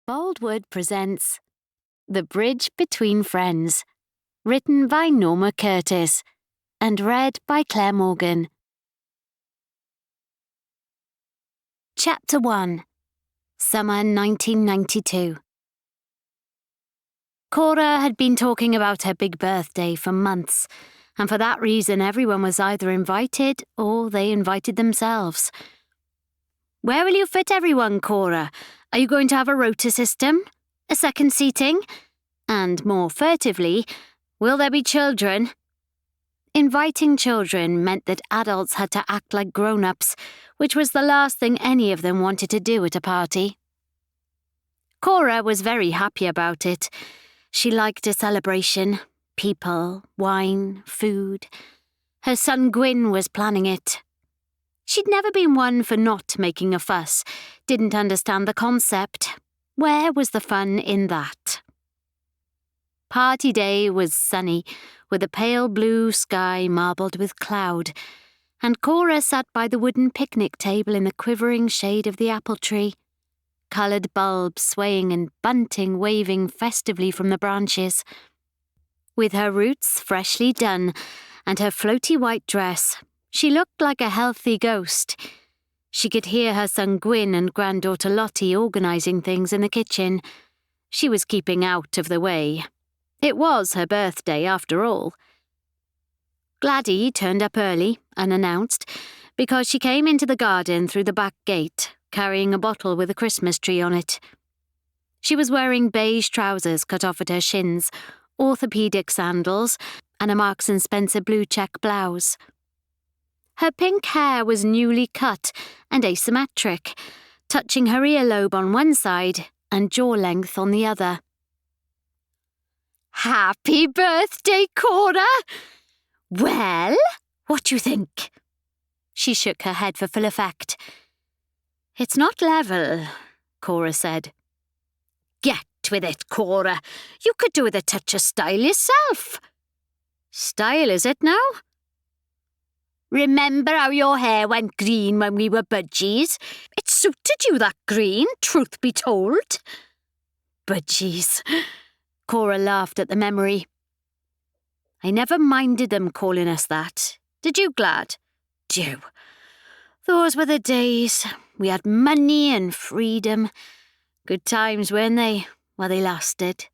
Boldwood presents The Bridge Between Friends, written by Norma Curtis and read by Claire Morgan. Chapter 1. Summer 1992. Cora had been talking about her big birthday for months, and for that reason everyone was either invited or they invited themselves. "Where will you fit everyone, Cora? Are you going to have a rota system? A second seating? And more furtively, will there be children?" Inviting children meant that adults had to act like grown-ups, which was the last thing any of them wanted to do at a party. Cora was very happy about it. She liked a celebration, people, wine, food. Her son Gwyn was planning it. She'd never been one for not making a fuss, didn't understand the concept. Where was the fun in that? Party day was sunny, with a pale blue sky marbled with cloud, and Cora sat by the wooden picnic table in the quivering shade of the apple tree, coloured bulbs swaying and bunting waving festively from the branches. With her roots freshly done and her floaty white dress, she looked like a healthy ghost. She could hear her son Gwyn and granddaughter Lottie organising things in the kitchen. She was keeping out of the way. It was her birthday, after all. Gladdie turned up early, unannounced, because she came into the garden through the back gate, carrying a bottle with a Christmas tree on it. She was wearing beige trousers cut off at her shins, orthopaedic sandals, and a Marks & Spencer blue check blouse. Her pink hair was newly cut and asymmetric, touching her earlobe on one side and jaw length on the other. "Happy birthday, Cora! Well, what do you think?" She shook her head for full effect. "It's not level," Cora said. "Get with it, Cora. You could do with a touch of style yourself." "Style, is it now?" "Remember how your hair went green when we were budgies? It suited you, that green, truth be told." "Budgies." Cora laughed at the memory. "I never minded them calling us that. Did you, Glad?" "Do. Those were the days. We had money and freedom. Good times, weren't they? While they lasted."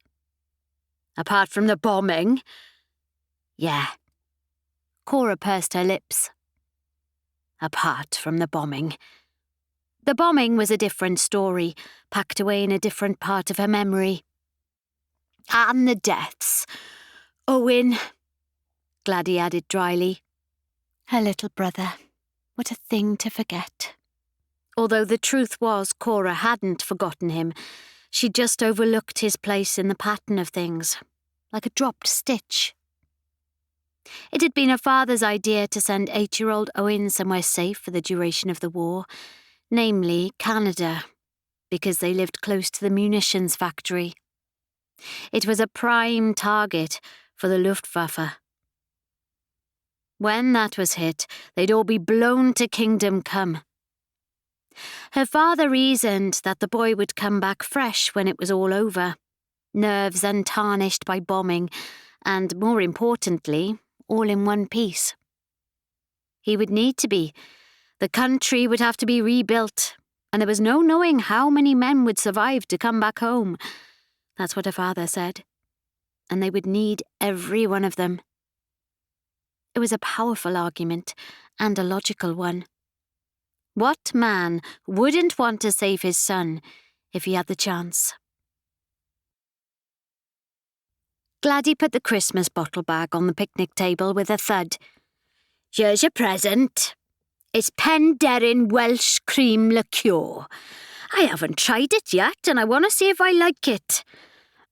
"Apart from the bombing?" "Yeah." Cora pursed her lips. "Apart from the bombing." The bombing was a different story, packed away in a different part of her memory. "And the deaths. Owen," Gladdie added dryly. Her little brother. What a thing to forget. Although the truth was Cora hadn't forgotten him, she'd just overlooked his place in the pattern of things, like a dropped stitch. It had been her father's idea to send 8-year-old Owen somewhere safe for the duration of the war, namely Canada, because they lived close to the munitions factory. It was a prime target for the Luftwaffe. When that was hit, they'd all be blown to kingdom come. Her father reasoned that the boy would come back fresh when it was all over, nerves untarnished by bombing, and, more importantly, all in one piece. He would need to be. The country would have to be rebuilt, and there was no knowing how many men would survive to come back home. That's what her father said. And they would need every one of them. It was a powerful argument, and a logical one. What man wouldn't want to save his son if he had the chance? Gladdie put the Christmas bottle bag on the picnic table with a thud. "Here's your present. It's Penderyn Welsh Cream Liqueur. I haven't tried it yet, and I want to see if I like it.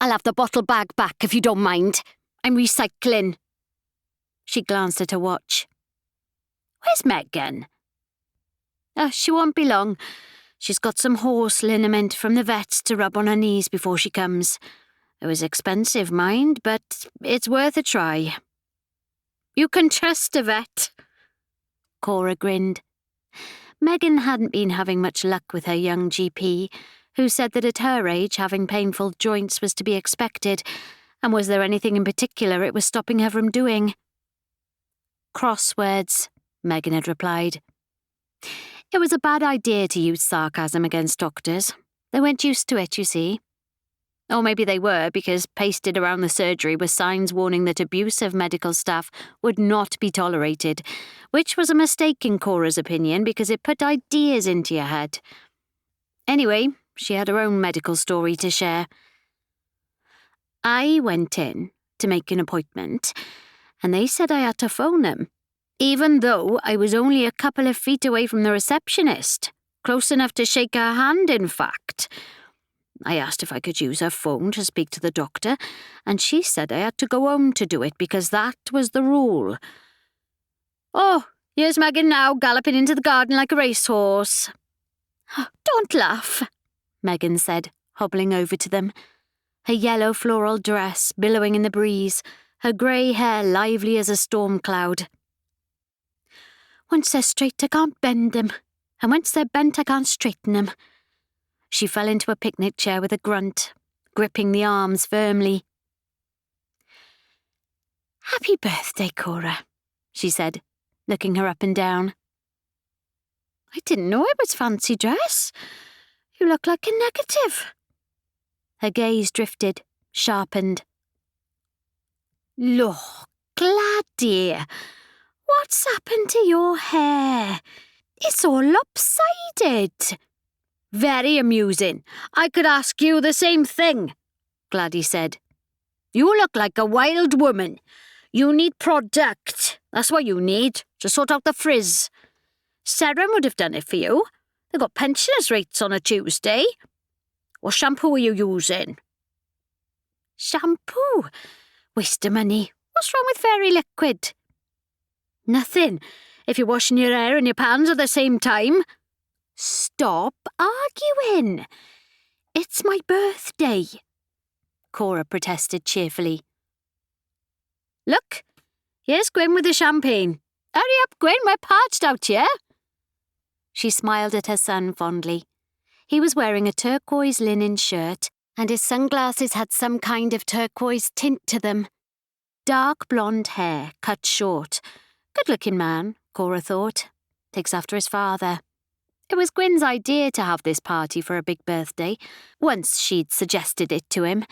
I'll have the bottle bag back if you don't mind. I'm recycling." She glanced at her watch. "Where's Megan?" She won't be long. She's got some horse liniment from the vet's to rub on her knees before she comes. It was expensive, mind, but it's worth a try." "You can trust a vet." Cora grinned. Megan hadn't been having much luck with her young GP, who said that at her age having painful joints was to be expected, and was there anything in particular it was stopping her from doing? Crosswords, Megan had replied. It was a bad idea to use sarcasm against doctors. They weren't used to it, you see. Or maybe they were, because pasted around the surgery were signs warning that abuse of medical staff would not be tolerated, which was a mistake in Cora's opinion because it put ideas into your head. Anyway, she had her own medical story to share. I went in to make an appointment, and they said I had to phone them, even though I was only a couple of feet away from the receptionist, close enough to shake her hand, in fact. I asked if I could use her phone to speak to the doctor, and she said I had to go home to do it because that was the rule. Oh, here's Megan now, galloping into the garden like a racehorse. Don't laugh, Megan said, hobbling over to them, her yellow floral dress billowing in the breeze, her grey hair lively as a storm cloud. Once they're straight, I can't bend them, and once they're bent, I can't straighten them. She fell into a picnic chair with a grunt, gripping the arms firmly. Happy birthday, Cora, she said, looking her up and down. I didn't know it was fancy dress. You look like a negative. Her gaze drifted, sharpened. Look, Gladdie, what's happened to your hair? It's all lopsided. Very amusing. I could ask you the same thing, Gladdie said. You look like a wild woman. You need product. That's what you need, to sort out the frizz. Serbian would have done it for you. They got pensioners' rates on a Tuesday. What shampoo are you using? Shampoo? Waste of money. What's wrong with fairy liquid? Nothing, if you're washing your hair and your pans at the same time. Stop arguing. It's my birthday, Cora protested cheerfully. Look, here's Gwyn with the champagne. Hurry up, Gwyn, we're parched out here. She smiled at her son fondly. He was wearing a turquoise linen shirt, and his sunglasses had some kind of turquoise tint to them. Dark blonde hair, cut short. Good-looking man, Cora thought. Takes after his father. It was Gwyn's idea to have this party for a big birthday, once she'd suggested it to him.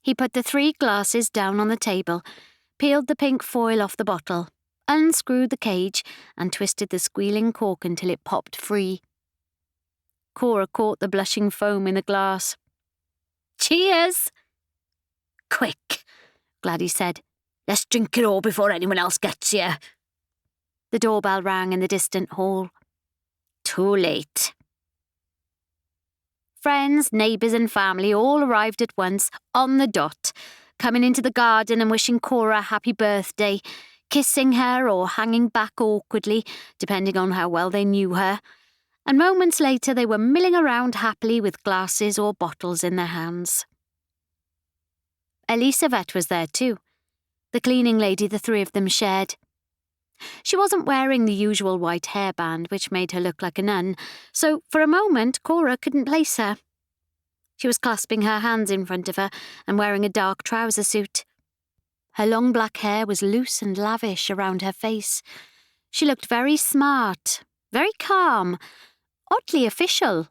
He put the 3 glasses down on the table, peeled the pink foil off the bottle, unscrewed the cage, and twisted the squealing cork until it popped free. Cora caught the blushing foam in the glass. Cheers! Quick, Gladdie said. Let's drink it all before anyone else gets here. The doorbell rang in the distant hall. Too late. Friends, neighbours and family all arrived at once, on the dot, coming into the garden and wishing Cora a happy birthday, kissing her or hanging back awkwardly, depending on how well they knew her. And moments later they were milling around happily with glasses or bottles in their hands. Elisavet was there too, the cleaning lady the 3 of them shared. She wasn't wearing the usual white hairband, which made her look like a nun, so for a moment Cora couldn't place her. She was clasping her hands in front of her and wearing a dark trouser suit. Her long black hair was loose and lavish around her face. She looked very smart, very calm, oddly official.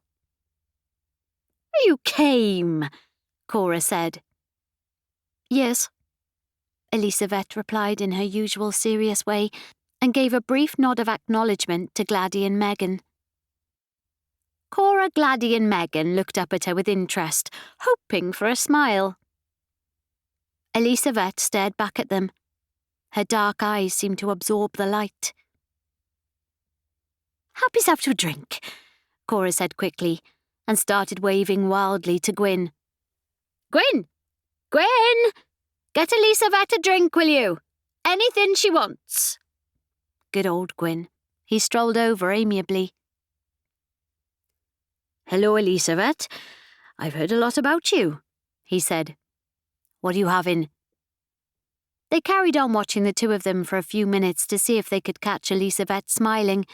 You came, Cora said. Yes, Elisavet replied in her usual serious way, and gave a brief nod of acknowledgement to Gladdie and Megan. Cora, Gladdie and Megan looked up at her with interest, hoping for a smile. Elisavet stared back at them. Her dark eyes seemed to absorb the light. Help yourself to a drink, Cora said quickly, and started waving wildly to Gwyn. Gwyn! Gwyn! Get Elisavet a drink, will you? Anything she wants. Good old Gwyn. He strolled over amiably. Hello, Elisavet. I've heard a lot about you, he said. What are you having? They carried on watching the 2 of them for a few minutes to see if they could catch Elisavet smiling,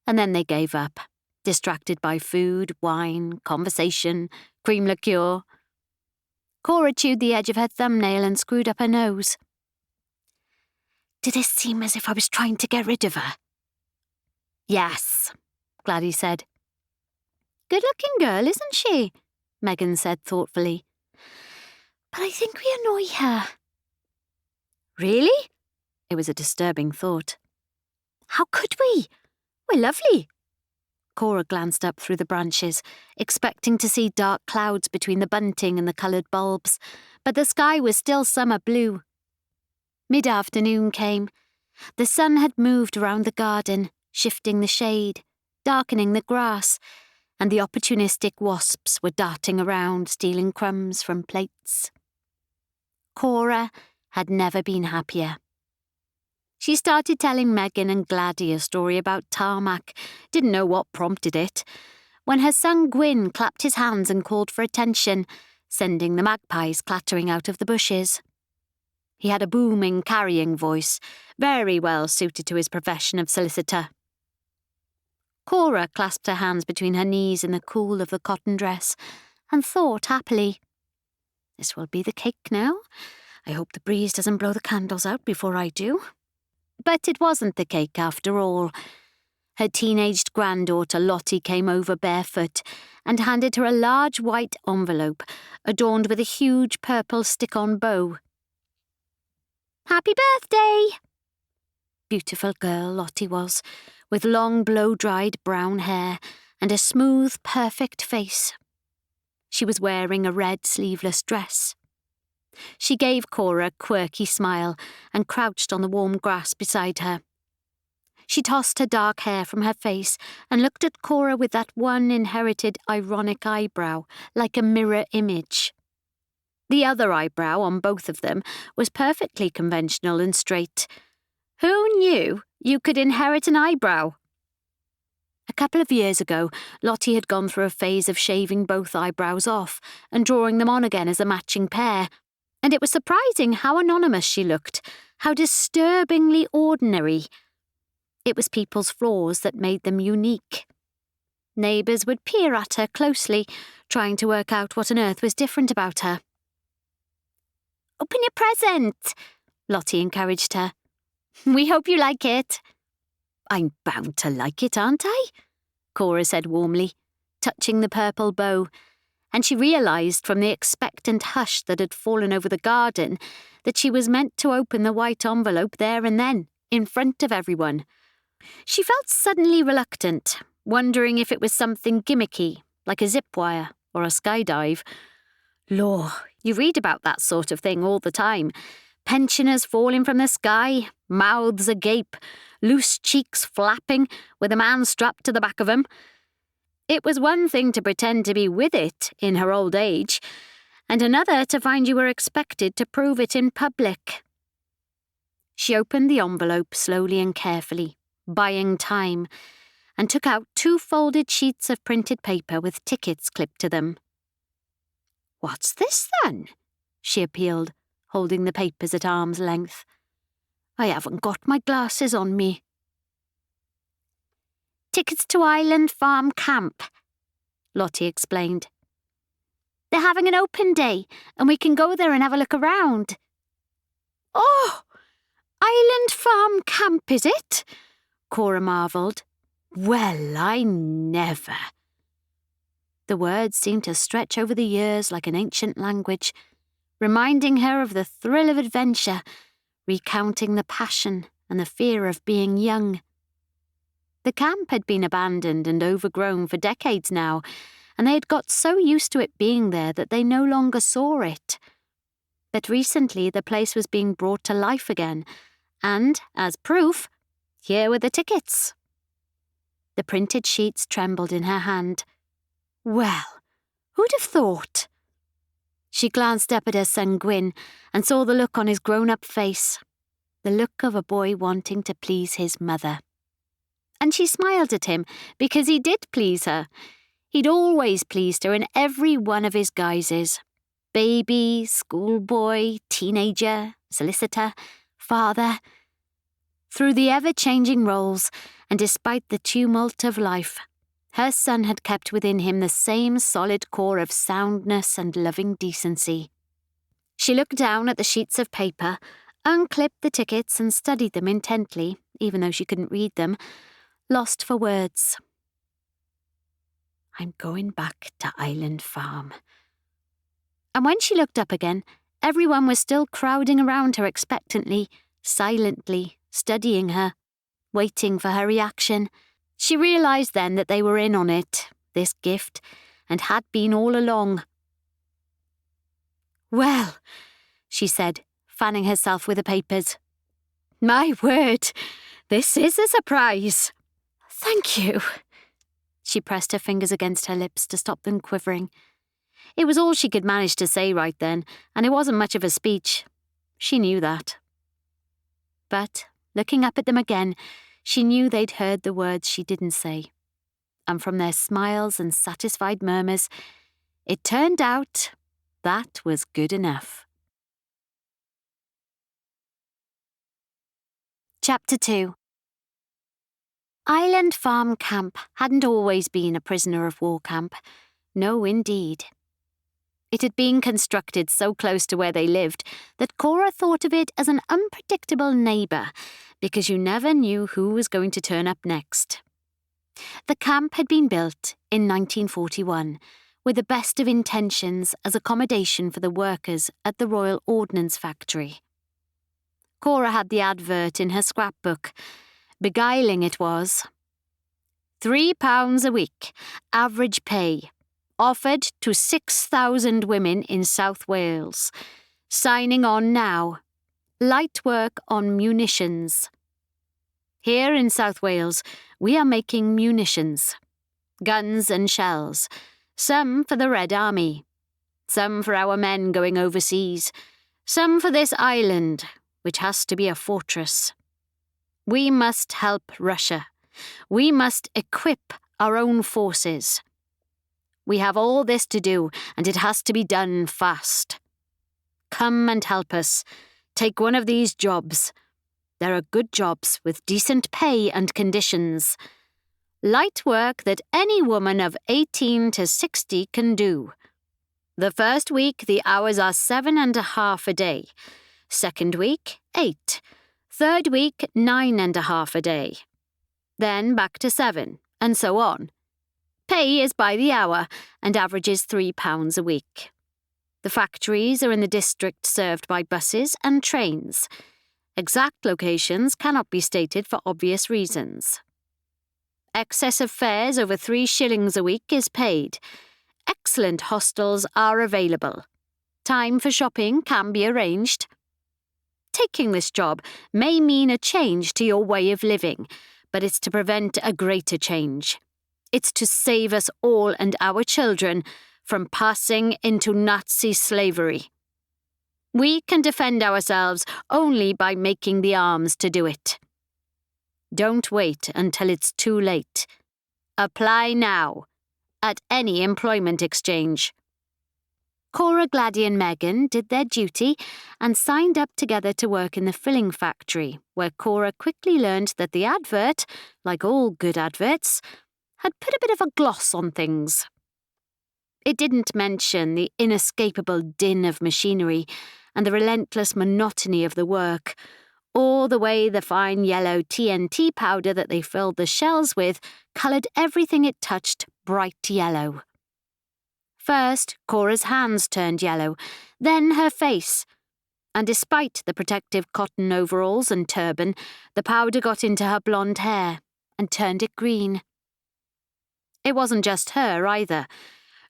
and then they gave up, distracted by food, wine, conversation, cream liqueur. Cora chewed the edge of her thumbnail and screwed up her nose. Did it seem as if I was trying to get rid of her? Yes, Gladdie said. Good-looking girl, isn't she? Megan said thoughtfully. But I think we annoy her. Really? It was a disturbing thought. How could we? We're lovely. Cora glanced up through the branches, expecting to see dark clouds between the bunting and the coloured bulbs, but the sky was still summer blue. Mid-afternoon came. The sun had moved around the garden, shifting the shade, darkening the grass, and the opportunistic wasps were darting around, stealing crumbs from plates. Cora had never been happier. She started telling Megan and Gladdie a story about tarmac, didn't know what prompted it, when her son Gwyn clapped his hands and called for attention, sending the magpies clattering out of the bushes. He had a booming, carrying voice, very well suited to his profession of solicitor. Cora clasped her hands between her knees in the cool of the cotton dress and thought happily, "This will be the cake now. I hope the breeze doesn't blow the candles out before I do." But it wasn't the cake after all. Her teenaged granddaughter Lottie came over barefoot and handed her a large white envelope adorned with a huge purple stick-on bow. "Happy birthday!" Beautiful girl Lottie was, with long blow-dried brown hair and a smooth, perfect face. She was wearing a red sleeveless dress. She gave Cora a quirky smile and crouched on the warm grass beside her. She tossed her dark hair from her face and looked at Cora with that one inherited ironic eyebrow, like a mirror image. The other eyebrow on both of them was perfectly conventional and straight. Who knew you could inherit an eyebrow? A couple of years ago, Lottie had gone through a phase of shaving both eyebrows off and drawing them on again as a matching pair, and it was surprising how anonymous she looked, how disturbingly ordinary. It was people's flaws that made them unique. Neighbours would peer at her closely, trying to work out what on earth was different about her. "Open your present," Lottie encouraged her. "We hope you like it." "I'm bound to like it, aren't I?" Cora said warmly, touching the purple bow, and she realised from the expectant hush that had fallen over the garden that she was meant to open the white envelope there and then, in front of everyone. She felt suddenly reluctant, wondering if it was something gimmicky, like a zip wire or a skydive. Lord, you read about that sort of thing all the time. Pensioners falling from the sky, mouths agape, loose cheeks flapping, with a man strapped to the back of them. It was one thing to pretend to be with it in her old age, and another to find you were expected to prove it in public. She opened the envelope slowly and carefully, buying time, and took out 2 folded sheets of printed paper with tickets clipped to them. "What's this, then?" she appealed, holding the papers at arm's length. "I haven't got my glasses on me." "Tickets to Island Farm Camp," Lottie explained. "They're having an open day, and we can go there and have a look around." "Oh, Island Farm Camp, is it?" Cora marvelled. "Well, I never." The words seemed to stretch over the years like an ancient language, reminding her of the thrill of adventure, recounting the passion and the fear of being young. The camp had been abandoned and overgrown for decades now, and they had got so used to it being there that they no longer saw it. But recently the place was being brought to life again, and, as proof, here were the tickets. The printed sheets trembled in her hand. Well, who'd have thought? She glanced up at her son Gwyn and saw the look on his grown-up face, the look of a boy wanting to please his mother. And she smiled at him because he did please her. He'd always pleased her in every one of his guises. Baby, schoolboy, teenager, solicitor, father. Through the ever-changing roles, and despite the tumult of life, Her son had kept within him the same solid core of soundness and loving decency. She looked down at the sheets of paper, unclipped the tickets and studied them intently, even though she couldn't read them, lost for words. I'm going back to Island Farm. And when she looked up again, everyone was still crowding around her expectantly, silently, studying her, waiting for her reaction. She realised then that they were in on it, this gift, and had been all along. Well, she said, fanning herself with the papers. My word, this is a surprise. Thank you. She pressed her fingers against her lips to stop them quivering. It was all she could manage to say right then, and it wasn't much of a speech. She knew that. But, looking up at them again, she knew they'd heard the words she didn't say. And from their smiles and satisfied murmurs, it turned out that was good enough. Chapter 2. Island Farm Camp hadn't always been a prisoner of war camp. No, indeed. It had been constructed so close to where they lived that Cora thought of it as an unpredictable neighbour, because you never knew who was going to turn up next. The camp had been built in 1941, with the best of intentions as accommodation for the workers at the Royal Ordnance Factory. Cora had the advert in her scrapbook. Beguiling it was. £3 a week, average pay, offered to 6,000 women in South Wales. Signing on now. Light work on munitions. Here in South Wales, we are making munitions. Guns and shells. Some for the Red Army. Some for our men going overseas. Some for this island, which has to be a fortress. We must help Russia. We must equip our own forces. We have all this to do, and it has to be done fast. Come and help us. Take one of these jobs. There are good jobs with decent pay and conditions. Light work that any woman of 18 to 60 can do. The first week, the hours are 7.5 a day. Second week, 8. Third week, 9.5 a day. Then back to 7, and so on. Pay is by the hour and averages £3 a week. The factories are in the district served by buses and trains. Exact locations cannot be stated for obvious reasons. Excess of fares over 3 shillings a week is paid. Excellent hostels are available. Time for shopping can be arranged. Taking this job may mean a change to your way of living, but it's to prevent a greater change. It's to save us all and our children from passing into Nazi slavery. We can defend ourselves only by making the arms to do it. Don't wait until it's too late. Apply now, at any employment exchange. Cora, Gladdie and Megan did their duty and signed up together to work in the filling factory, where Cora quickly learned that the advert, like all good adverts, had put a bit of a gloss on things. It didn't mention the inescapable din of machinery and the relentless monotony of the work, or the way the fine yellow TNT powder that they filled the shells with coloured everything it touched bright yellow. First, Cora's hands turned yellow, then her face, and despite the protective cotton overalls and turban, the powder got into her blonde hair and turned it green. It wasn't just her either.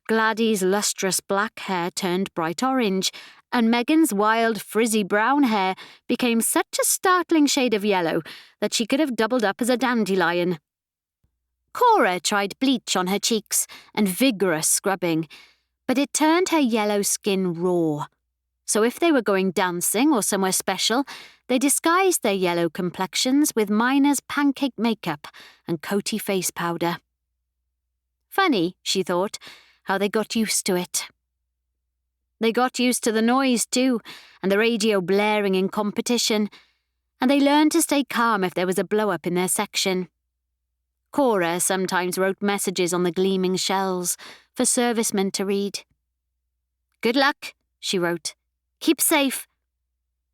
Gladdie's lustrous black hair turned bright orange, and Megan's wild frizzy brown hair became such a startling shade of yellow that she could have doubled up as a dandelion. Cora tried bleach on her cheeks and vigorous scrubbing, but it turned her yellow skin raw. So if they were going dancing or somewhere special, they disguised their yellow complexions with miner's pancake makeup and coaty face powder. Funny, she thought, how they got used to it. They got used to the noise too, and the radio blaring in competition, and they learned to stay calm if there was a blow-up in their section. Cora sometimes wrote messages on the gleaming shells for servicemen to read. "Good luck," she wrote. "Keep safe."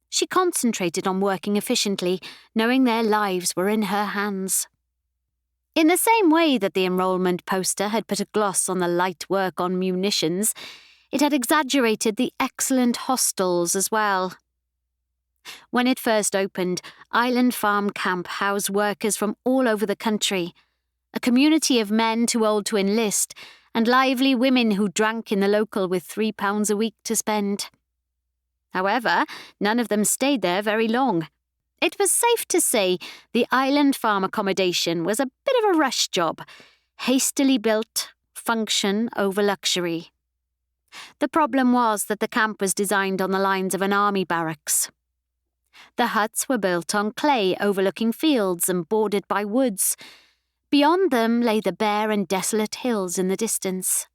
She concentrated on working efficiently, knowing their lives were in her hands. In the same way that the enrolment poster had put a gloss on the light work on munitions, it had exaggerated the excellent hostels as well. When it first opened, Island Farm Camp housed workers from all over the country, a community of men too old to enlist, and lively women who drank in the local with £3 a week to spend. However, none of them stayed there very long. It was safe to say the Island Farm accommodation was a bit of a rush job, hastily built, function over luxury. The problem was that the camp was designed on the lines of an army barracks. The huts were built on clay overlooking fields and bordered by woods. Beyond them lay the bare and desolate hills in the distance.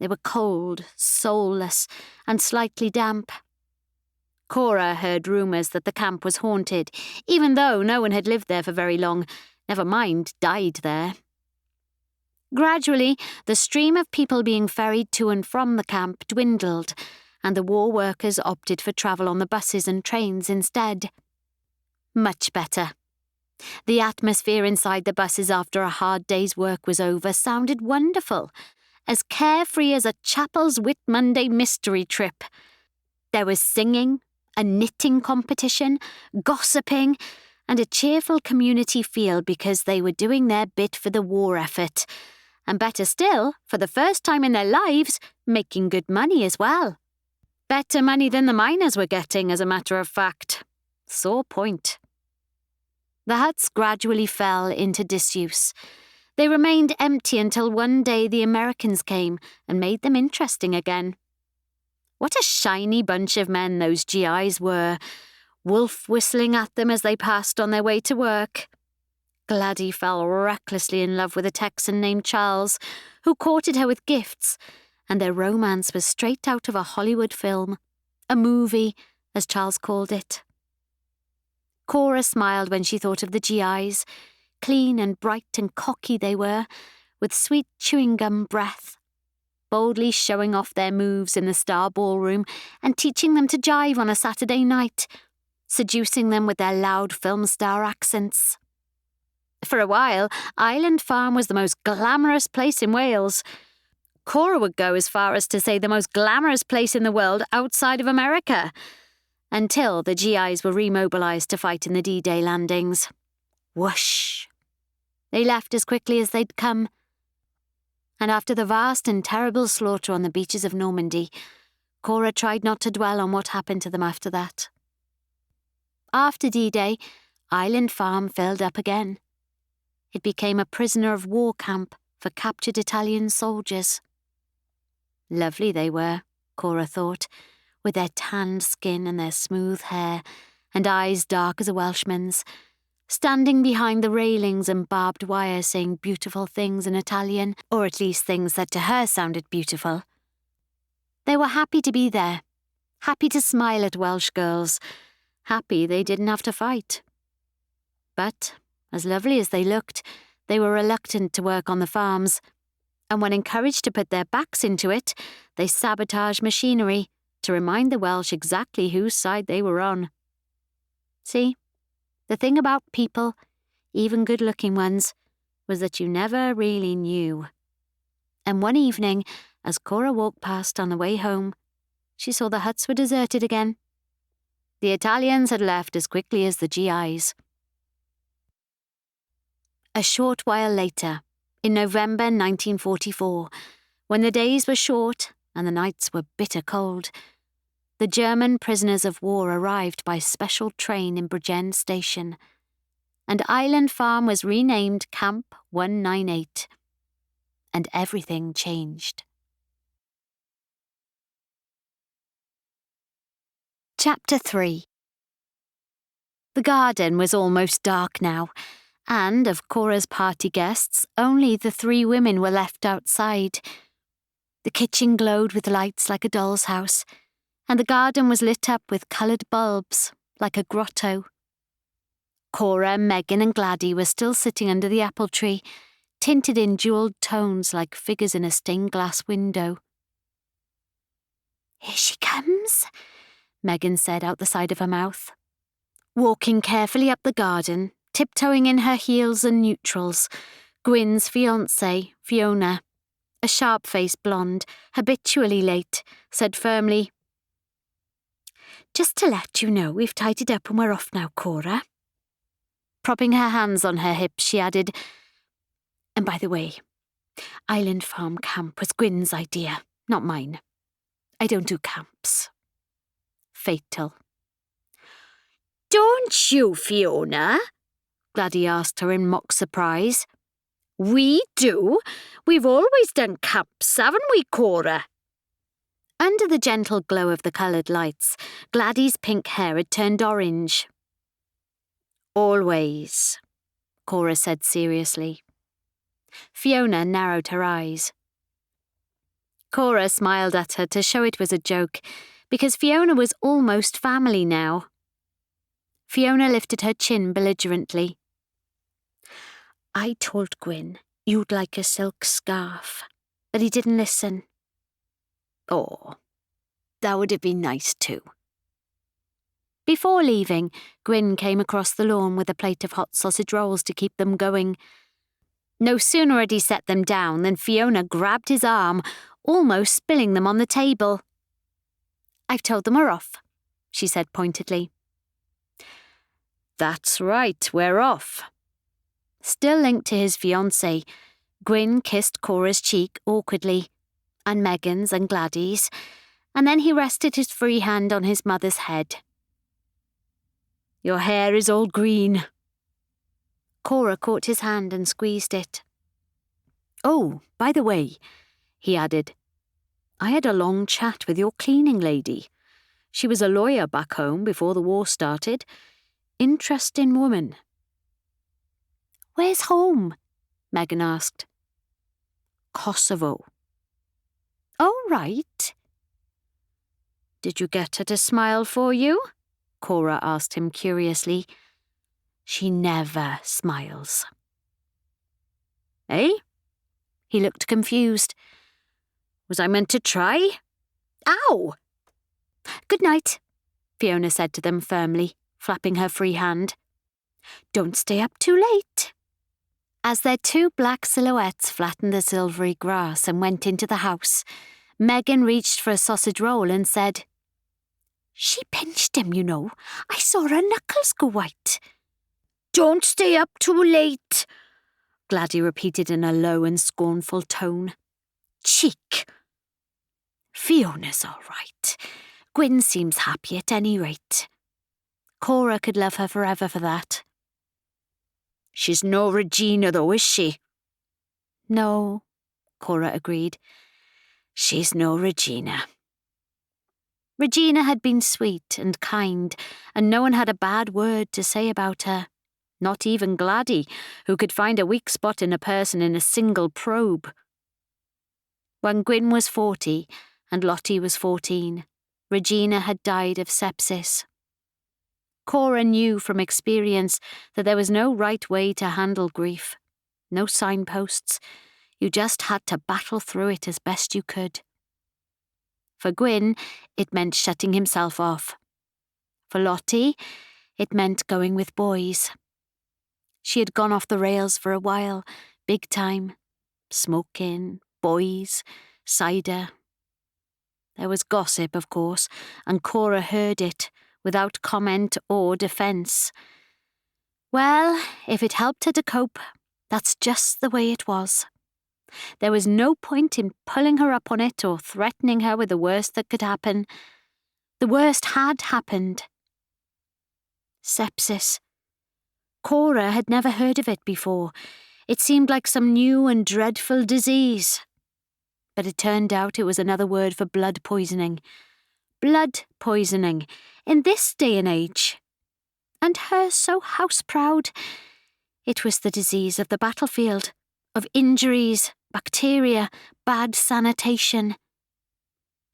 They were cold, soulless, and slightly damp. Cora heard rumours that the camp was haunted, even though no one had lived there for very long, never mind died there. Gradually, the stream of people being ferried to and from the camp dwindled, and the war workers opted for travel on the buses and trains instead. Much better. The atmosphere inside the buses after a hard day's work was over sounded wonderful, as carefree as a Chapel's Whit Monday mystery trip. There was singing, a knitting competition, gossiping, and a cheerful community feel because they were doing their bit for the war effort. And better still, for the first time in their lives, making good money as well. Better money than the miners were getting, as a matter of fact. Sore point. The huts gradually fell into disuse. They remained empty until one day the Americans came and made them interesting again. What a shiny bunch of men those GIs were, wolf whistling at them as they passed on their way to work. Gladdie fell recklessly in love with a Texan named Charles, who courted her with gifts, and their romance was straight out of a Hollywood film, a movie, as Charles called it. Cora smiled when she thought of the GIs. Clean and bright and cocky they were, with sweet chewing gum breath, boldly showing off their moves in the Star Ballroom and teaching them to jive on a Saturday night, seducing them with their loud film star accents. For a while, Island Farm was the most glamorous place in Wales. Cora would go as far as to say the most glamorous place in the world outside of America, until the GIs were remobilised to fight in the D-Day landings. Whoosh! They left as quickly as they'd come. And after the vast and terrible slaughter on the beaches of Normandy, Cora tried not to dwell on what happened to them after that. After D-Day, Island Farm filled up again. It became a prisoner of war camp for captured Italian soldiers. Lovely they were, Cora thought, with their tanned skin and their smooth hair, and eyes dark as a Welshman's, standing behind the railings and barbed wire saying beautiful things in Italian, or at least things that to her sounded beautiful. They were happy to be there, happy to smile at Welsh girls, happy they didn't have to fight. But, as lovely as they looked, they were reluctant to work on the farms, and when encouraged to put their backs into it, they sabotaged machinery to remind the Welsh exactly whose side they were on. See, the thing about people, even good-looking ones, was that you never really knew. And one evening, as Cora walked past on the way home, she saw the huts were deserted again. The Italians had left as quickly as the GIs. A short while later, in November 1944, when the days were short and the nights were bitter cold, the German prisoners of war arrived by special train in Bridgend Station, and Island Farm was renamed Camp 198. And everything changed. Chapter 3. The garden was almost dark now, and of Cora's party guests, only the 3 women were left outside. The kitchen glowed with lights like a doll's house, and the garden was lit up with coloured bulbs, like a grotto. Cora, Megan and Gladdie were still sitting under the apple tree, tinted in jewelled tones like figures in a stained glass window. "Here she comes," Megan said out the side of her mouth. Walking carefully up the garden, tiptoeing in her heels and neutrals, Gwyn's fiancée, Fiona, a sharp-faced blonde, habitually late, said firmly, "Just to let you know, we've tied it up and we're off now, Cora." Propping her hands on her hips, she added, "And by the way, Island Farm Camp was Gwyn's idea, not mine. I don't do camps." Fatal. "Don't you, Fiona?" Gladdie asked her in mock surprise. "We do. We've always done camps, haven't we, Cora?" Under the gentle glow of the coloured lights, Gladdie's pink hair had turned orange. "Always," Cora said seriously. Fiona narrowed her eyes. Cora smiled at her to show it was a joke, because Fiona was almost family now. Fiona lifted her chin belligerently. "I told Gwyn you'd like a silk scarf, but he didn't listen." "Oh, that would have been nice too." Before leaving, Gwyn came across the lawn with a plate of hot sausage rolls to keep them going. No sooner had he set them down than Fiona grabbed his arm, almost spilling them on the table. "I've told them we're off," she said pointedly. "That's right, we're off." Still linked to his fiancée, Gwyn kissed Cora's cheek awkwardly, and Megan's and Gladdie's, and then he rested his free hand on his mother's head. "Your hair is all green." Cora caught his hand and squeezed it. "Oh, by the way," he added, "I had a long chat with your cleaning lady. She was a lawyer back home before the war started. Interesting woman." "Where's home?" Megan asked. "Kosovo." "Oh, right." "Did you get her to smile for you?" Cora asked him curiously. "She never smiles." "Eh?" He looked confused. "Was I meant to try?" "Ow!" "Good night," Fiona said to them firmly, flapping her free hand. "Don't stay up too late." As their two black silhouettes flattened the silvery grass and went into the house, Megan reached for a sausage roll and said, "She pinched him, you know. I saw her knuckles go white." "Don't stay up too late," Gladdie repeated in a low and scornful tone. "Cheek." "Fiona's all right. Gwyn seems happy at any rate." Cora could love her forever for that. "She's no Regina though, is she?" "No," Cora agreed. "She's no Regina." Regina had been sweet and kind, and no one had a bad word to say about her. Not even Gladdie, who could find a weak spot in a person in a single probe. When Gwyn was 40 and Lottie was 14, Regina had died of sepsis. Cora knew from experience that there was no right way to handle grief. No signposts. You just had to battle through it as best you could. For Gwyn, it meant shutting himself off. For Lottie, it meant going with boys. She had gone off the rails for a while, big time. Smoking, boys, cider. There was gossip, of course, and Cora heard it, without comment or defence. Well, if it helped her to cope, that's just the way it was. There was no point in pulling her up on it or threatening her with the worst that could happen. The worst had happened. Sepsis. Cora had never heard of it before. It seemed like some new and dreadful disease. But it turned out it was another word for blood poisoning. Blood poisoning, in this day and age. And her so house-proud. It was the disease of the battlefield, of injuries, bacteria, bad sanitation.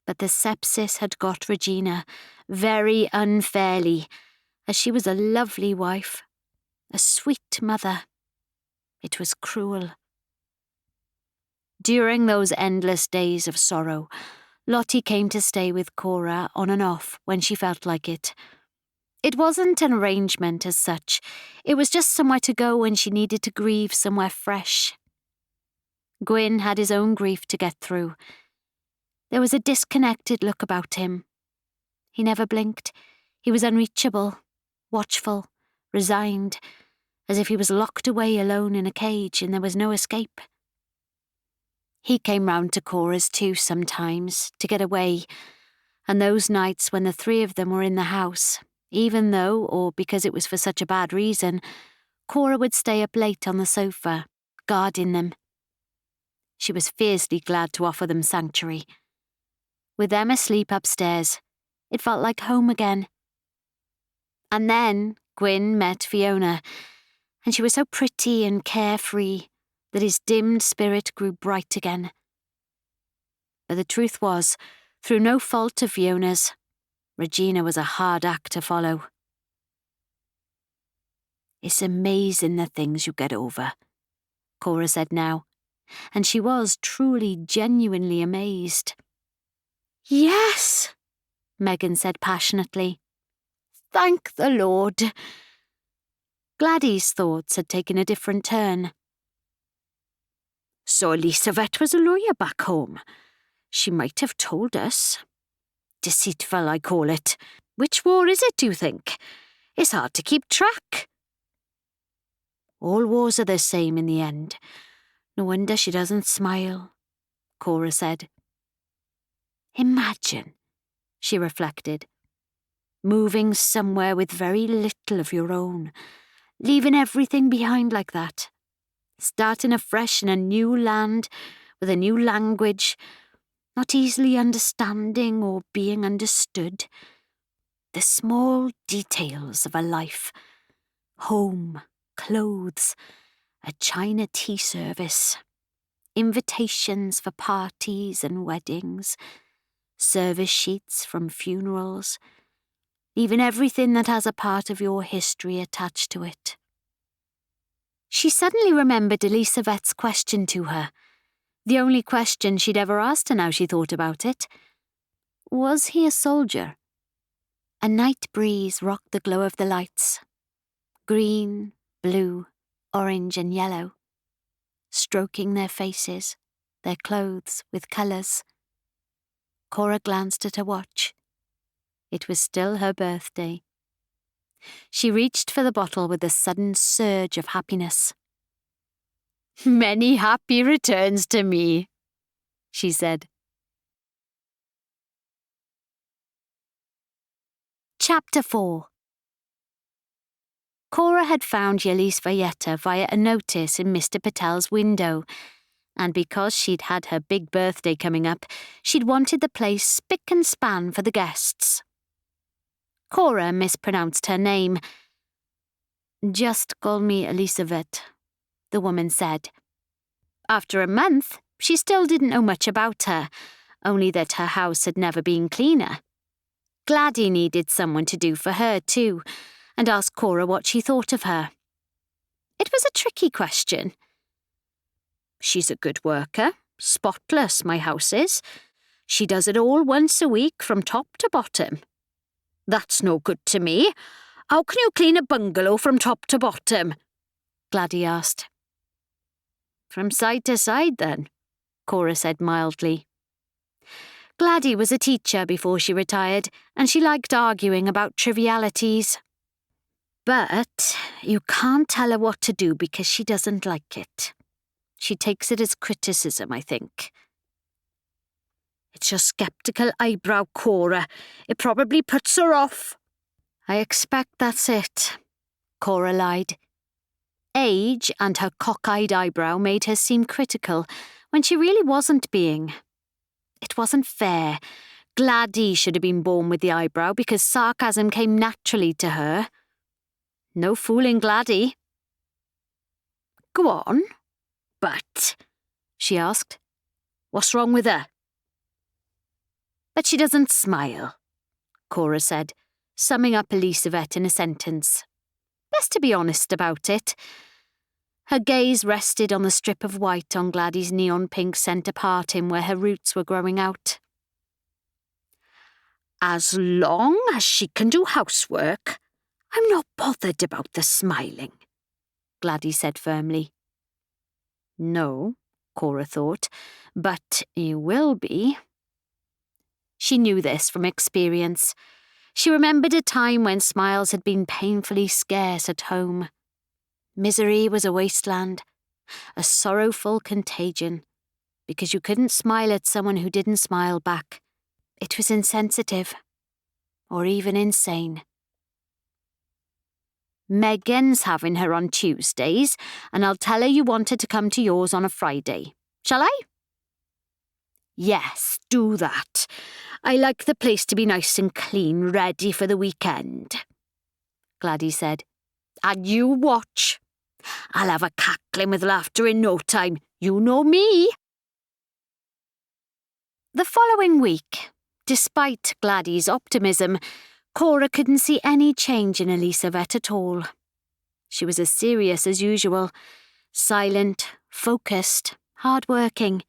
But the sepsis had got Regina, very unfairly, as she was a lovely wife. A sweet mother. It was cruel. During those endless days of sorrow, Lottie came to stay with Cora on and off when she felt like it. It wasn't an arrangement as such. It was just somewhere to go when she needed to grieve somewhere fresh. Gwyn had his own grief to get through. There was a disconnected look about him. He never blinked. He was unreachable, watchful, resigned, as if he was locked away alone in a cage and there was no escape. He came round to Cora's too sometimes, to get away, and those nights when the three of them were in the house, even though, or because it was for such a bad reason, Cora would stay up late on the sofa, guarding them. She was fiercely glad to offer them sanctuary. With them asleep upstairs, it felt like home again. And then Gwyn met Fiona, and she was so pretty and carefree that his dimmed spirit grew bright again. But the truth was, through no fault of Fiona's, Regina was a hard act to follow. "It's amazing the things you get over," Cora said now, and she was truly, genuinely amazed. "Yes," Megan said passionately. "Thank the Lord." Gladdie's thoughts had taken a different turn. "So Elisavet was a lawyer back home. She might have told us. Deceitful, I call it. Which war is it, do you think? It's hard to keep track." "All wars are the same in the end. No wonder she doesn't smile," Cora said. "Imagine," she reflected, "moving somewhere with very little of your own, leaving everything behind like that, starting afresh in a new land, with a new language, not easily understanding or being understood. The small details of a life. Home, clothes, a China tea service, invitations for parties and weddings, service sheets from funerals, even everything that has a part of your history attached to it." She suddenly remembered Elisavet's question to her, the only question she'd ever asked her now she thought about it. Was he a soldier? A night breeze rocked the glow of the lights. Green, blue, orange and yellow, stroking their faces, their clothes with colours. Cora glanced at her watch. It was still her birthday. She reached for the bottle with a sudden surge of happiness. "Many happy returns to me," she said. Chapter 4. Cora had found Elisavet via a notice in Mr. Patel's window, and because she'd had her big birthday coming up, she'd wanted the place spick and span for the guests. Cora mispronounced her name. "Just call me Elisavet," the woman said. After a month, she still didn't know much about her, only that her house had never been cleaner. Gladdie needed someone to do for her too, and asked Cora what she thought of her. It was a tricky question. "She's a good worker, spotless, my house is. She does it all once a week from top to bottom." "That's no good to me. How can you clean a bungalow from top to bottom?" Gladdie asked. "From side to side, then," Cora said mildly. Gladdie was a teacher before she retired, and she liked arguing about trivialities. But you can't tell her what to do because she doesn't like it. She takes it as criticism, I think. "It's your sceptical eyebrow, Cora. It probably puts her off." "I expect that's it," Cora lied. Age and her cockeyed eyebrow made her seem critical when she really wasn't being. It wasn't fair. Gladdie should have been born with the eyebrow because sarcasm came naturally to her. No fooling Gladdie. "Go on. But," she asked, "what's wrong with her?" "But she doesn't smile," Cora said, summing up Elisavet in a sentence. Best to be honest about it. Her gaze rested on the strip of white on Gladdie's neon pink centre parting where her roots were growing out. As long as she can do housework, I'm not bothered about the smiling, Gladdie said firmly. No, Cora thought, but you will be. She knew this from experience. She remembered a time when smiles had been painfully scarce at home. Misery was a wasteland, a sorrowful contagion, because you couldn't smile at someone who didn't smile back. It was insensitive, or even insane. Megan's having her on Tuesdays, and I'll tell her you want her to come to yours on a Friday. Shall I? Yes, do that. I like the place to be nice and clean, ready for the weekend, Gladdie said. And you watch. I'll have a cackling with laughter in no time. You know me. The following week, despite Gladdie's optimism, Cora couldn't see any change in Elisavet at all. She was as serious as usual, silent, focused, hard-working.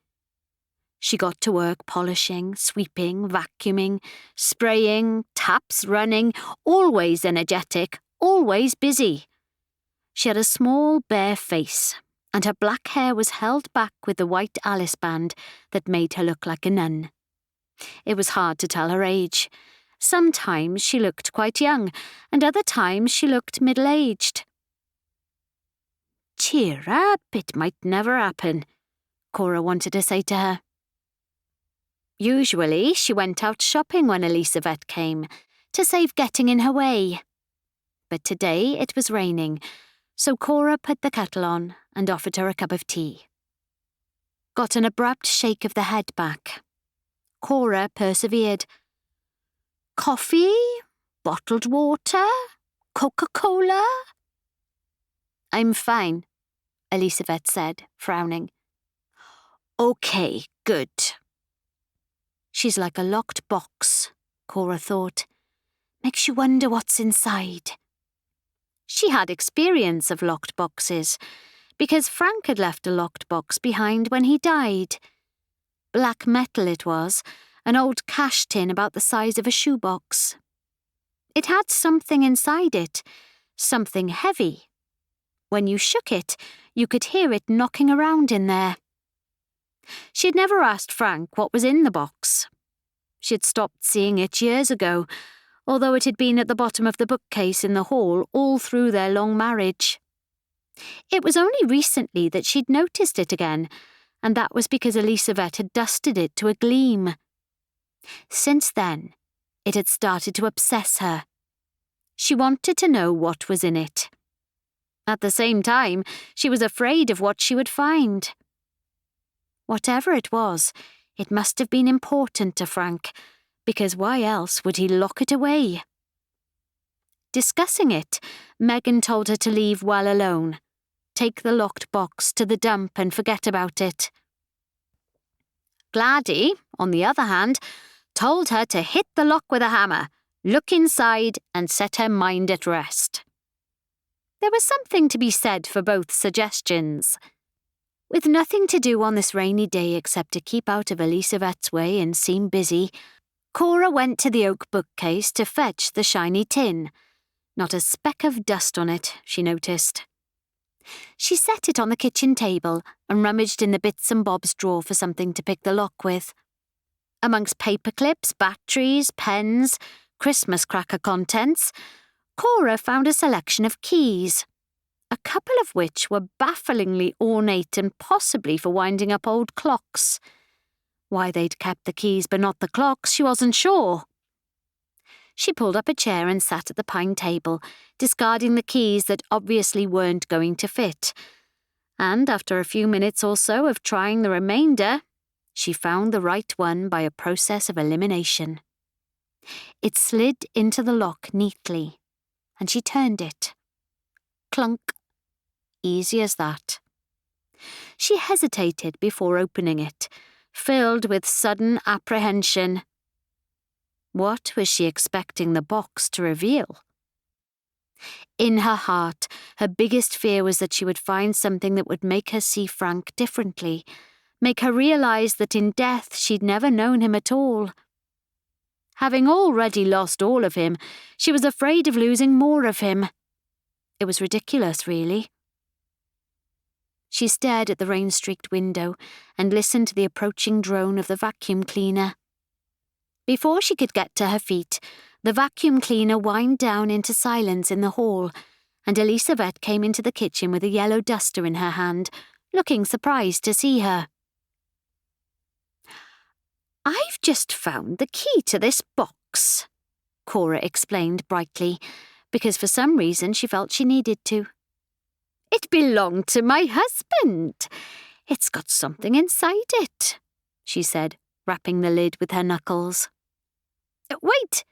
She got to work polishing, sweeping, vacuuming, spraying, taps running, always energetic, always busy. She had a small, bare face, and her black hair was held back with the white Alice band that made her look like a nun. It was hard to tell her age. Sometimes she looked quite young, and other times she looked middle-aged. Cheer up, it might never happen, Cora wanted to say to her. Usually she went out shopping when Elisavet came, to save getting in her way. But today it was raining, so Cora put the kettle on and offered her a cup of tea. Got an abrupt shake of the head back. Cora persevered. Coffee? Bottled water? Coca-Cola? I'm fine, Elisavet said, frowning. OK, good. She's like a locked box, Cora thought. Makes you wonder what's inside. She had experience of locked boxes, because Frank had left a locked box behind when he died. Black metal it was, an old cash tin about the size of a shoebox. It had something inside it, something heavy. When you shook it, you could hear it knocking around in there. She'd never asked Frank what was in the box. She'd stopped seeing it years ago, although it had been at the bottom of the bookcase in the hall all through their long marriage. It was only recently that she'd noticed it again, and that was because Elisavet had dusted it to a gleam. Since then, it had started to obsess her. She wanted to know what was in it. At the same time, she was afraid of what she would find. Whatever it was, it must have been important to Frank, because why else would he lock it away? Discussing it, Megan told her to leave well alone, take the locked box to the dump and forget about it. Gladdie, on the other hand, told her to hit the lock with a hammer, look inside and set her mind at rest. There was something to be said for both suggestions. With nothing to do on this rainy day except to keep out of Elisavet's way and seem busy, Cora went to the oak bookcase to fetch the shiny tin. Not a speck of dust on it, she noticed. She set it on the kitchen table and rummaged in the bits and bobs drawer for something to pick the lock with. Amongst paper clips, batteries, pens, Christmas cracker contents, Cora found a selection of keys, a couple of which were bafflingly ornate and possibly for winding up old clocks. Why they'd kept the keys but not the clocks, she wasn't sure. She pulled up a chair and sat at the pine table, discarding the keys that obviously weren't going to fit. And after a few minutes or so of trying the remainder, she found the right one by a process of elimination. It slid into the lock neatly, and she turned it. Clunk. Easy as that. She hesitated before opening it, filled with sudden apprehension. What was she expecting the box to reveal? In her heart, her biggest fear was that she would find something that would make her see Frank differently, make her realise that in death she'd never known him at all. Having already lost all of him, she was afraid of losing more of him. It was ridiculous, really. She stared at the rain-streaked window and listened to the approaching drone of the vacuum cleaner. Before she could get to her feet, the vacuum cleaner whined down into silence in the hall, and Elisavet came into the kitchen with a yellow duster in her hand, looking surprised to see her. "I've just found the key to this box," Cora explained brightly, because for some reason she felt she needed to. "It belonged to my husband. It's got something inside it," she said, rapping the lid with her knuckles. "Wait,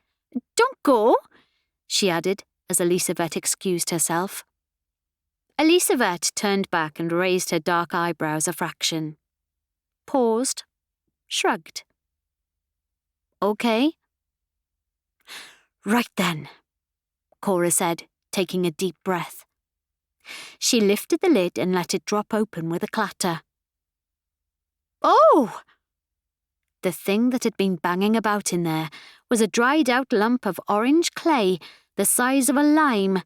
don't go," she added as Elisavet excused herself. Elisavet turned back and raised her dark eyebrows a fraction. Paused, shrugged. "Okay." "Right then," Cora said, taking a deep breath. She lifted the lid and let it drop open with a clatter. "Oh!" The thing that had been banging about in there was a dried-out lump of orange clay the size of a lime,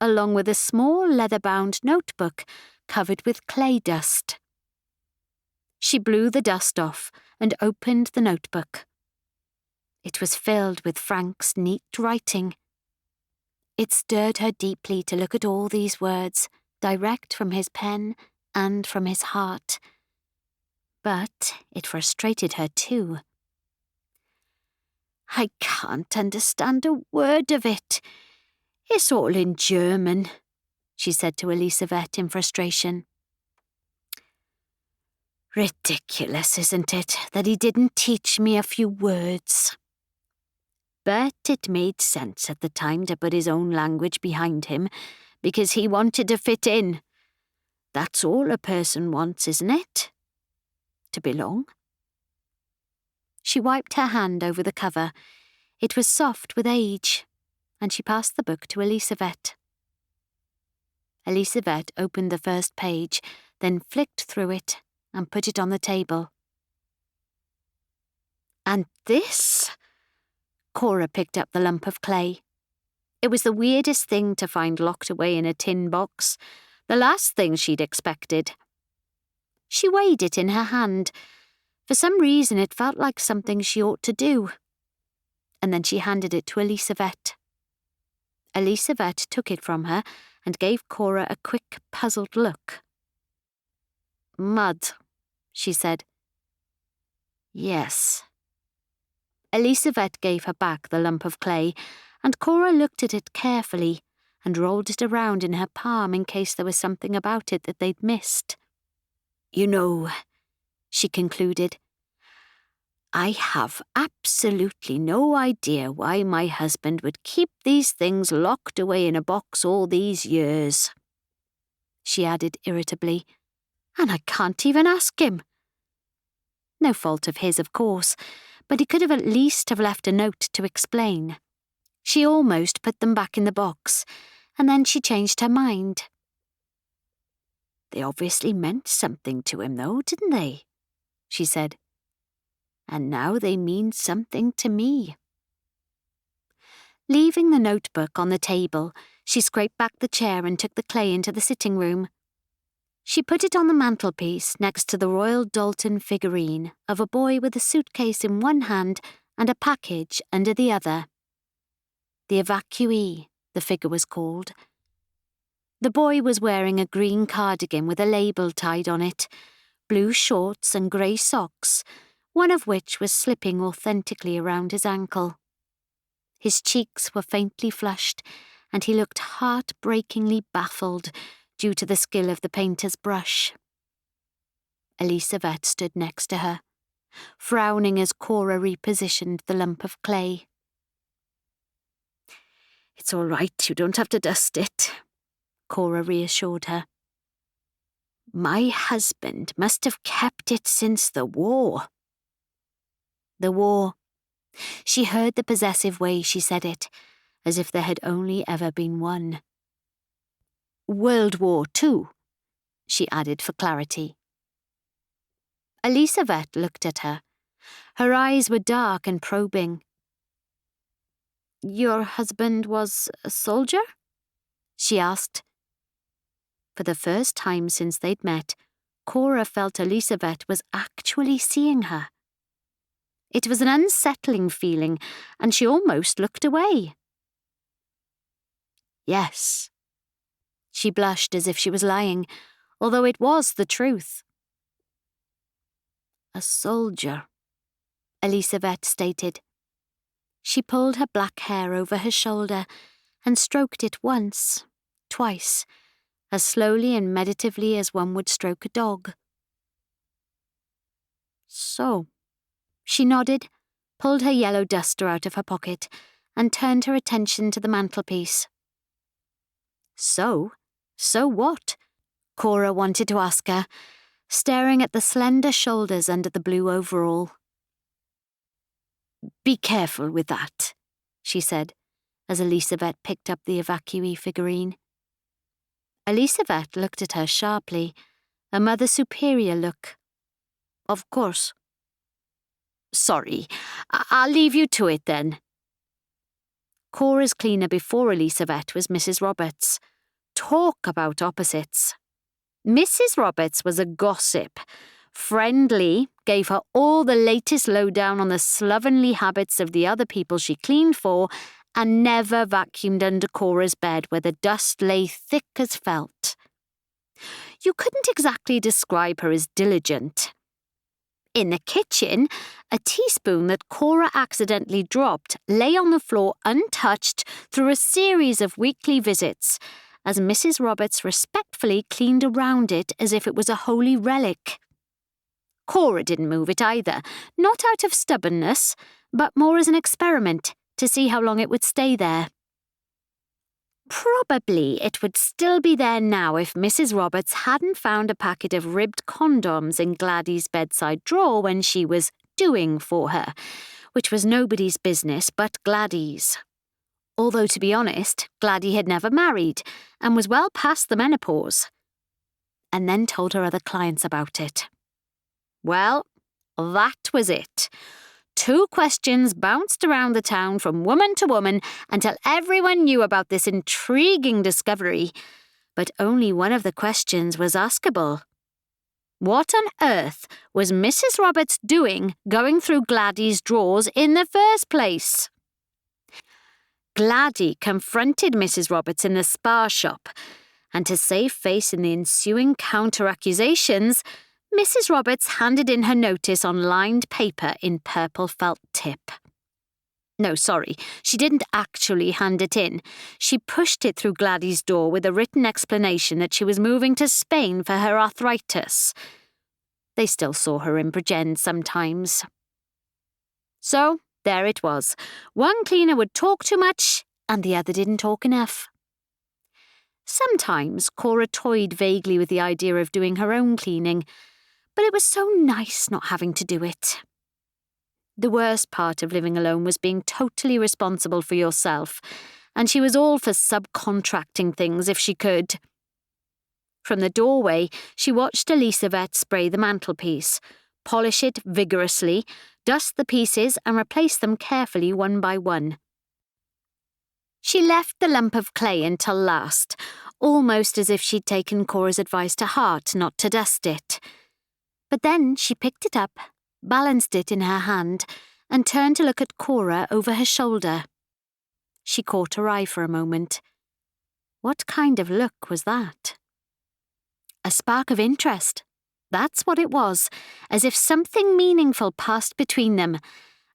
along with a small leather-bound notebook covered with clay dust. She blew the dust off and opened the notebook. It was filled with Frank's neat writing. It stirred her deeply to look at all these words, direct from his pen and from his heart. But it frustrated her too. "I can't understand a word of it. It's all in German," she said to Elisavet in frustration. "Ridiculous, isn't it, that he didn't teach me a few words?" But it made sense at the time to put his own language behind him, because he wanted to fit in. That's all a person wants, isn't it? To belong. She wiped her hand over the cover. It was soft with age, and she passed the book to Elisavet. Elisavet opened the first page, then flicked through it and put it on the table. "And this?" Cora picked up the lump of clay. It was the weirdest thing to find locked away in a tin box, the last thing she'd expected. She weighed it in her hand. For some reason it felt like something she ought to do. And then she handed it to Elisavet. Elisavet took it from her and gave Cora a quick, puzzled look. "Mud," she said. "Yes." Elisavet gave her back the lump of clay, and Cora looked at it carefully and rolled it around in her palm in case there was something about it that they'd missed. "You know," she concluded, "I have absolutely no idea why my husband would keep these things locked away in a box all these years," she added irritably, "and I can't even ask him." No fault of his, of course, but he could have at least have left a note to explain. She almost put them back in the box, and then she changed her mind. "They obviously meant something to him, though, didn't they?" she said. "And now they mean something to me." Leaving the notebook on the table, she scraped back the chair and took the clay into the sitting room. She put it on the mantelpiece next to the Royal Dalton figurine of a boy with a suitcase in one hand and a package under the other. The evacuee, the figure was called. The boy was wearing a green cardigan with a label tied on it, blue shorts and grey socks, one of which was slipping authentically around his ankle. His cheeks were faintly flushed, and he looked heartbreakingly baffled due to the skill of the painter's brush. Elisavet stood next to her, frowning as Cora repositioned the lump of clay. "It's all right, you don't have to dust it," Cora reassured her. "My husband must have kept it since the war." The war. She heard the possessive way she said it, as if there had only ever been one. World War II, she added for clarity. Elisavet looked at her. Her eyes were dark and probing. Your husband was a soldier? She asked. For the first time since they'd met, Cora felt Elisavet was actually seeing her. It was an unsettling feeling, and she almost looked away. Yes. She blushed as if she was lying, although it was the truth. A soldier, Elisavet stated. She pulled her black hair over her shoulder and stroked it once, twice, as slowly and meditatively as one would stroke a dog. So, she nodded, pulled her yellow duster out of her pocket, and turned her attention to the mantelpiece. So what? Cora wanted to ask her, staring at the slender shoulders under the blue overall. Be careful with that, she said, as Elisavet picked up the evacuee figurine. Elisavet looked at her sharply, a Mother Superior look. Of course. Sorry, I'll leave you to it then. Cora's cleaner before Elisavet was Mrs. Roberts. Talk about opposites. Mrs. Roberts was a gossip. Friendly, gave her all the latest lowdown on the slovenly habits of the other people she cleaned for, and never vacuumed under Cora's bed where the dust lay thick as felt. You couldn't exactly describe her as diligent. In the kitchen, a teaspoon that Cora accidentally dropped lay on the floor untouched through a series of weekly visits, as Mrs. Roberts respectfully cleaned around it as if it was a holy relic. Cora didn't move it either, not out of stubbornness, but more as an experiment to see how long it would stay there. Probably it would still be there now if Mrs. Roberts hadn't found a packet of ribbed condoms in Gladdie's bedside drawer when she was doing for her, which was nobody's business but Gladdie's. Although, to be honest, Gladdie had never married and was well past the menopause. And then told her other clients about it. Well, that was it. 2 questions bounced around the town from woman to woman until everyone knew about this intriguing discovery. But only one of the questions was askable. What on earth was Mrs. Roberts doing going through Gladdie's drawers in the first place? Gladdie confronted Mrs. Roberts in the spa shop, and to save face in the ensuing counter-accusations, Mrs. Roberts handed in her notice on lined paper in purple felt tip. No, sorry, she didn't actually hand it in. She pushed it through Gladdie's door with a written explanation that she was moving to Spain for her arthritis. They still saw her in Bridgend sometimes. So, there it was. One cleaner would talk too much, and the other didn't talk enough. Sometimes Cora toyed vaguely with the idea of doing her own cleaning, but it was so nice not having to do it. The worst part of living alone was being totally responsible for yourself, and she was all for subcontracting things if she could. From the doorway, she watched Elisavet spray the mantelpiece, polish it vigorously, dust the pieces and replace them carefully one by one. She left the lump of clay until last, almost as if she'd taken Cora's advice to heart not to dust it. But then she picked it up, balanced it in her hand, and turned to look at Cora over her shoulder. She caught her eye for a moment. What kind of look was that? A spark of interest. That's what it was, as if something meaningful passed between them,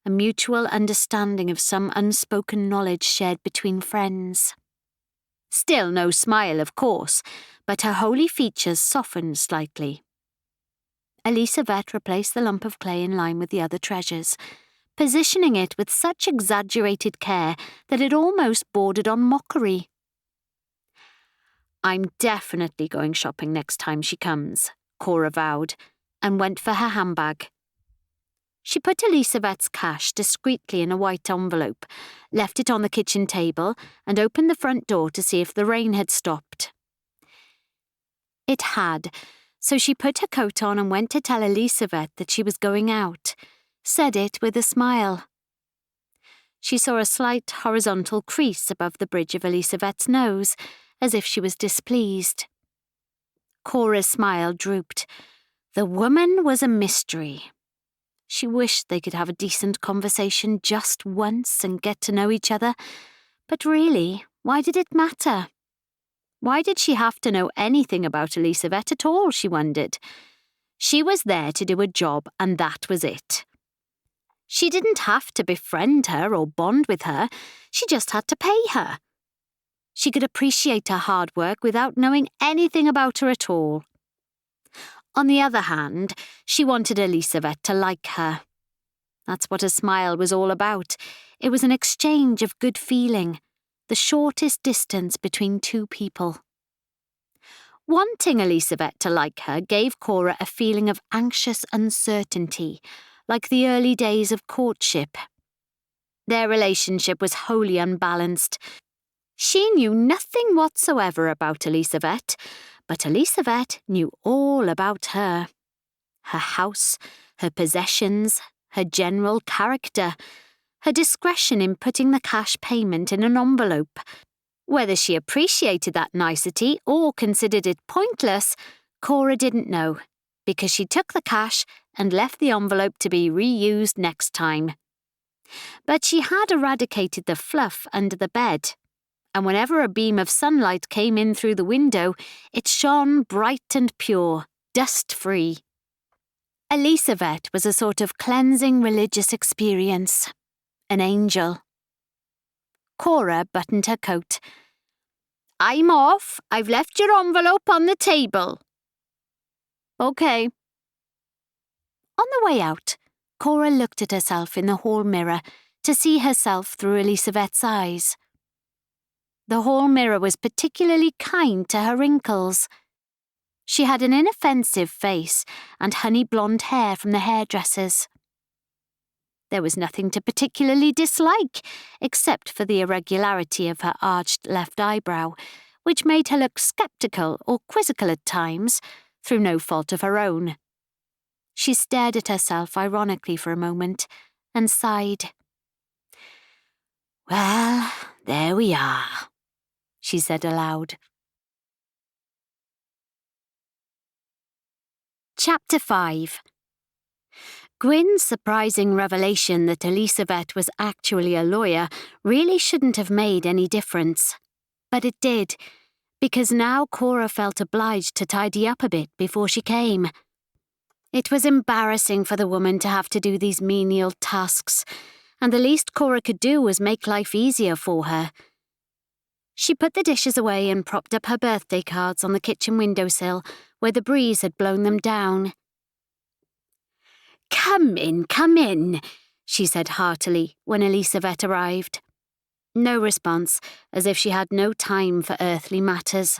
a mutual understanding of some unspoken knowledge shared between friends. Still no smile, of course, but her holy features softened slightly. Elisavet replaced the lump of clay in line with the other treasures, positioning it with such exaggerated care that it almost bordered on mockery. I'm definitely going shopping next time she comes, Cora vowed, and went for her handbag. She put Elisavet's cash discreetly in a white envelope, left it on the kitchen table, and opened the front door to see if the rain had stopped. It had, so she put her coat on and went to tell Elisavet that she was going out, said it with a smile. She saw a slight horizontal crease above the bridge of Elisavet's nose, as if she was displeased. Cora's smile drooped. The woman was a mystery. She wished they could have a decent conversation just once and get to know each other, but really, why did it matter? Why did she have to know anything about Elisavet at all, she wondered. She was there to do a job, and that was it. She didn't have to befriend her or bond with her, she just had to pay her. She could appreciate her hard work without knowing anything about her at all. On the other hand, she wanted Elisavet to like her. That's what a smile was all about. It was an exchange of good feeling, the shortest distance between two people. Wanting Elisavet to like her gave Cora a feeling of anxious uncertainty, like the early days of courtship. Their relationship was wholly unbalanced. She knew nothing whatsoever about Elisavet, but Elisavet knew all about her. Her house, her possessions, her general character, her discretion in putting the cash payment in an envelope. Whether she appreciated that nicety or considered it pointless, Cora didn't know, because she took the cash and left the envelope to be reused next time. But she had eradicated the fluff under the bed, and whenever a beam of sunlight came in through the window, it shone bright and pure, dust-free. Elisavet was a sort of cleansing religious experience, an angel. Cora buttoned her coat. "I'm off. I've left your envelope on the table." "OK." On the way out, Cora looked at herself in the hall mirror to see herself through Elisavet's eyes. The hall mirror was particularly kind to her wrinkles. She had an inoffensive face and honey blonde hair from the hairdressers. There was nothing to particularly dislike, except for the irregularity of her arched left eyebrow, which made her look sceptical or quizzical at times, through no fault of her own. She stared at herself ironically for a moment, and sighed. "Well, there we are," she said aloud. Chapter 5. Gwyn's surprising revelation that Elisavet was actually a lawyer really shouldn't have made any difference. But it did, because now Cora felt obliged to tidy up a bit before she came. It was embarrassing for the woman to have to do these menial tasks, and the least Cora could do was make life easier for her. She put the dishes away and propped up her birthday cards on the kitchen windowsill, where the breeze had blown them down. Come in," she said heartily when Elisavet arrived. No response, as if she had no time for earthly matters.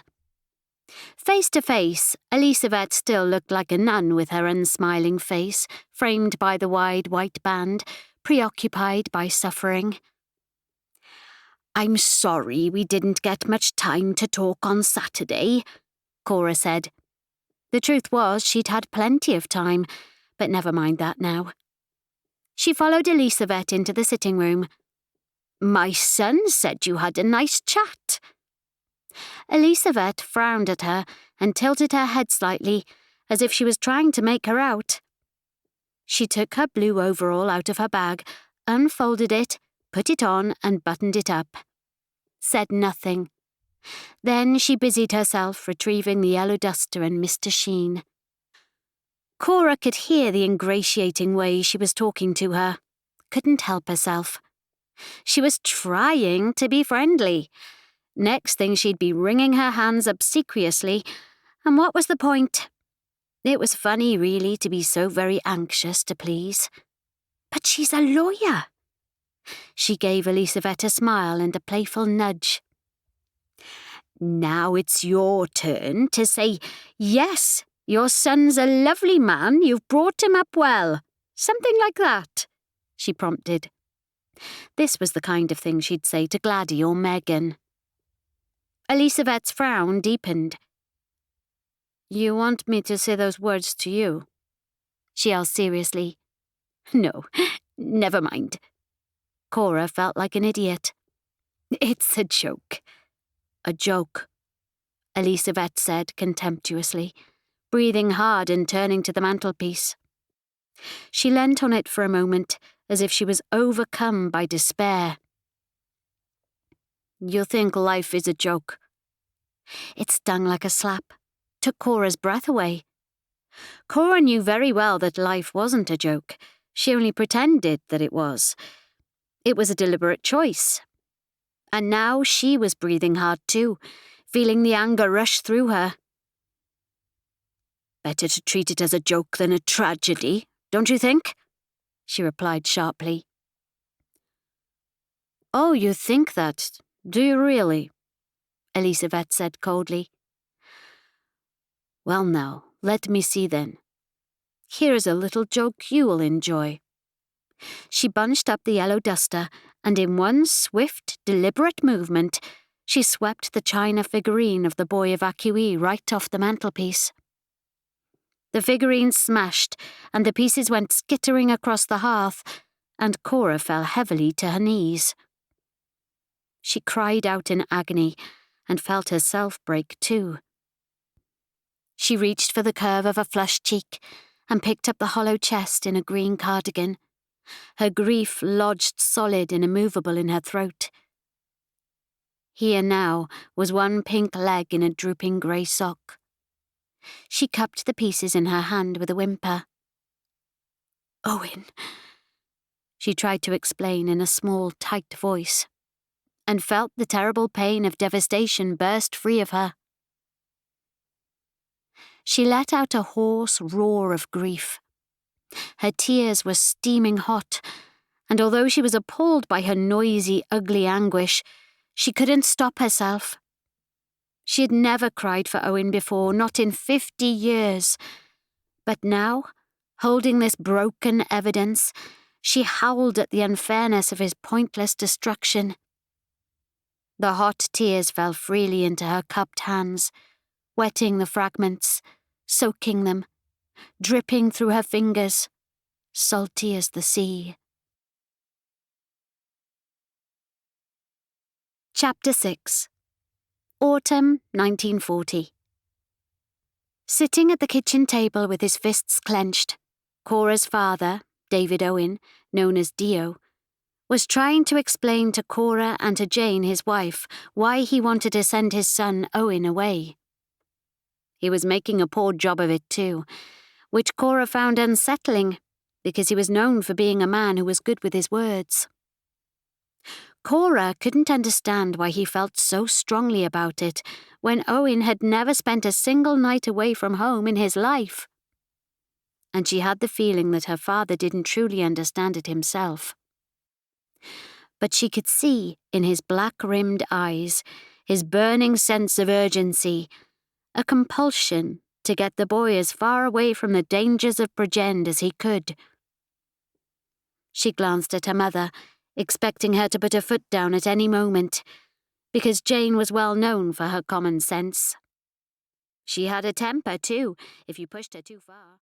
Face to face, Elisavet still looked like a nun with her unsmiling face, framed by the wide white band, preoccupied by suffering. "I'm sorry we didn't get much time to talk on Saturday," Cora said. The truth was she'd had plenty of time, but never mind that now. She followed Elisavet into the sitting room. "My son said you had a nice chat." Elisavet frowned at her and tilted her head slightly, as if she was trying to make her out. She took her blue overall out of her bag, unfolded it, put it on and buttoned it up. Said nothing. Then she busied herself retrieving the yellow duster and Mr. Sheen. Cora could hear the ingratiating way she was talking to her. Couldn't help herself. She was trying to be friendly. Next thing she'd be wringing her hands obsequiously, and what was the point? It was funny, really, to be so very anxious to please. But she's a lawyer. She gave Elisavet a smile and a playful nudge. "Now it's your turn to say, 'Yes, your son's a lovely man, you've brought him up well,'" Something like that, she prompted. This was the kind of thing she'd say to Gladdie or Megan. Elisavet's frown deepened. You want me to say those words to you? She asked seriously. No, never mind. Cora felt like an idiot. It's a joke. A joke, Elisavet said contemptuously, breathing hard and turning to the mantelpiece. She leant on it for a moment, as if she was overcome by despair. You think life is a joke? It stung like a slap, took Cora's breath away. Cora knew very well that life wasn't a joke. She only pretended that it was. It was a deliberate choice. And now she was breathing hard too, feeling the anger rush through her. Better to treat it as a joke than a tragedy, don't you think? She replied sharply. Oh, you think that, do you really? Elisavet said coldly. Well now, let me see then. Here is a little joke you will enjoy. She bunched up the yellow duster, and in one swift, deliberate movement, she swept the china figurine of the boy evacuee right off the mantelpiece. The figurine smashed, and the pieces went skittering across the hearth, and Cora fell heavily to her knees. She cried out in agony, and felt herself break too. She reached for the curve of a flushed cheek, and picked up the hollow chest in a green cardigan. Her grief lodged solid and immovable in her throat. Here now was one pink leg in a drooping grey sock. She cupped the pieces in her hand with a whimper. Owen, she tried to explain in a small, tight voice, and felt the terrible pain of devastation burst free of her. She let out a hoarse roar of grief. Her tears were steaming hot, and although she was appalled by her noisy, ugly anguish, she couldn't stop herself. She had never cried for Owen before, not in 50 years. But now, holding this broken evidence, she howled at the unfairness of his pointless destruction. The hot tears fell freely into her cupped hands, wetting the fragments, soaking them, dripping through her fingers, salty as the sea. Chapter 6. Autumn 1940. Sitting at the kitchen table with his fists clenched, Cora's father, David Owen, known as Dio, was trying to explain to Cora and to Jane, his wife, why he wanted to send his son Owen away. He was making a poor job of it too, which Cora found unsettling, because he was known for being a man who was good with his words. Cora couldn't understand why he felt so strongly about it when Owen had never spent a single night away from home in his life. And she had the feeling that her father didn't truly understand it himself. But she could see in his black-rimmed eyes, his burning sense of urgency, a compulsion to get the boy as far away from the dangers of Bridgend as he could. She glanced at her mother, expecting her to put her foot down at any moment, because Jane was well known for her common sense. She had a temper, too, if you pushed her too far.